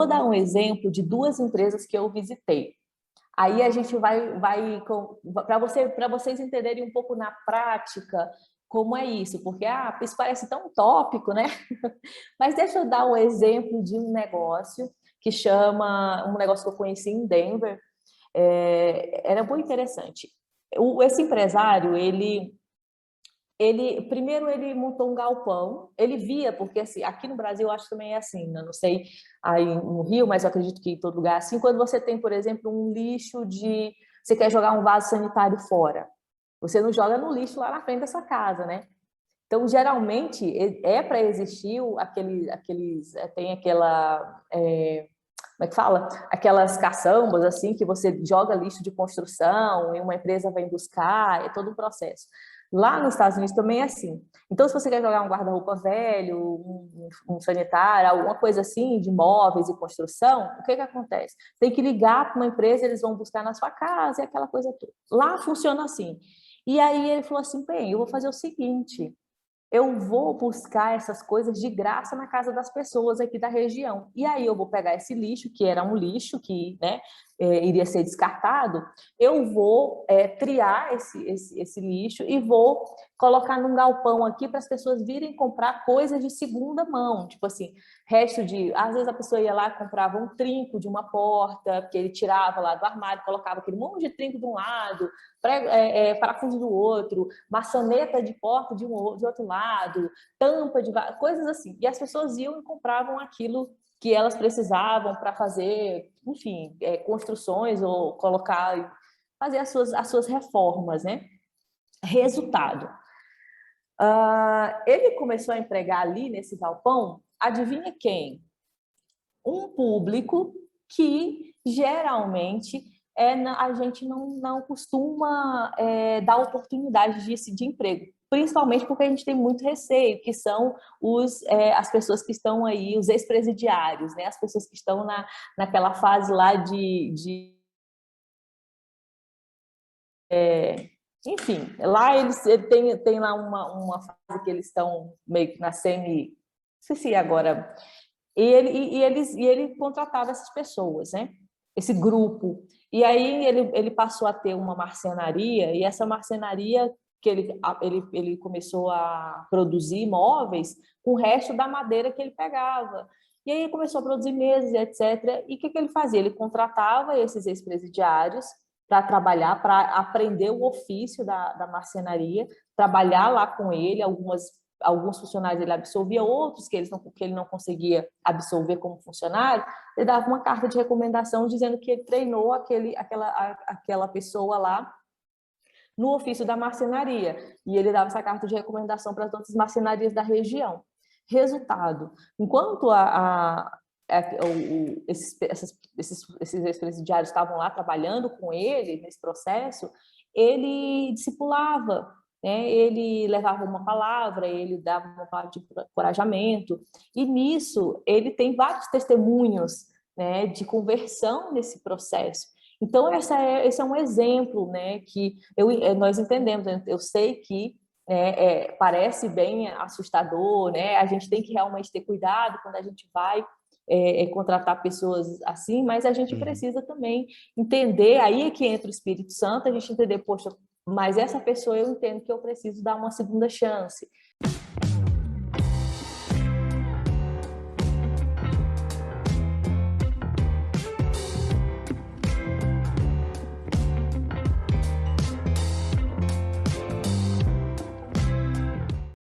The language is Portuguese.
Vou dar um exemplo de duas empresas que eu visitei. Aí a gente vai para vocês entenderem um pouco na prática como é isso, porque isso parece tão utópico, né? Mas deixa eu dar um exemplo de um negócio um negócio que eu conheci em Denver, era muito interessante. Esse empresário, primeiro ele montou um galpão, ele via, porque assim, aqui no Brasil eu acho que também é assim, né? Não sei aí no Rio, mas eu acredito que em todo lugar é assim, quando você tem, por exemplo, um lixo você quer jogar um vaso sanitário fora, você não joga no lixo lá na frente da sua casa, né? Então, geralmente, para existir tem como é que fala? Aquelas caçambas, assim, que você joga lixo de construção e uma empresa vem buscar, é todo um processo. Lá nos Estados Unidos também é assim. Então, se você quer jogar um guarda-roupa velho, um sanitário, alguma coisa assim, de móveis e construção, o que acontece? Tem que ligar para uma empresa, eles vão buscar na sua casa e aquela coisa toda. Lá funciona assim. E aí ele falou assim, bem, eu vou fazer o seguinte, eu vou buscar essas coisas de graça na casa das pessoas aqui da região. E aí eu vou pegar esse lixo, que era um lixo que, né, iria ser descartado, eu vou triar esse lixo e vou colocar num galpão aqui para as pessoas virem comprar coisas de segunda mão, tipo assim, às vezes a pessoa ia lá e comprava um trinco de uma porta, que ele tirava lá do armário, colocava aquele monte de trinco de um lado, parafuso do outro, maçaneta de porta de outro lado, tampa de coisas assim. E as pessoas iam e compravam aquilo que elas precisavam para fazer, enfim, construções ou fazer as suas reformas, né? Resultado. Ele começou a empregar ali nesse galpão, adivinha quem? Um público que geralmente a gente não costuma dar oportunidade de emprego, principalmente porque a gente tem muito receio, que são as pessoas que estão aí, os ex-presidiários, né? As pessoas que estão naquela fase lá enfim, lá ele tem lá uma fase que eles estão meio que na semi... Não sei se agora... ele contratava essas pessoas, né? Esse grupo. E aí ele passou a ter uma marcenaria, e essa marcenaria que ele começou a produzir móveis com o resto da madeira que ele pegava. E aí ele começou a produzir mesas, etc. E o que ele fazia? Ele contratava esses ex-presidiários para trabalhar, para aprender o ofício da marcenaria, trabalhar lá com ele, alguns funcionários ele absorvia, outros que ele não conseguia absorver como funcionário, ele dava uma carta de recomendação dizendo que ele treinou aquela pessoa lá no ofício da marcenaria, e ele dava essa carta de recomendação para as outras marcenarias da região. Resultado, enquanto esses ex-presidiários estavam lá trabalhando com ele nesse processo, ele discipulava, né? Ele levava uma palavra, ele dava uma palavra de encorajamento, e nisso ele tem vários testemunhos, né, de conversão nesse processo. Então, esse é um exemplo, né, que nós entendemos, né? Eu sei que parece bem assustador, né? A gente tem que realmente ter cuidado quando a gente vai contratar pessoas assim, mas a gente precisa também entender, aí é que entra o Espírito Santo, a gente entender, poxa, mas essa pessoa eu entendo que eu preciso dar uma segunda chance.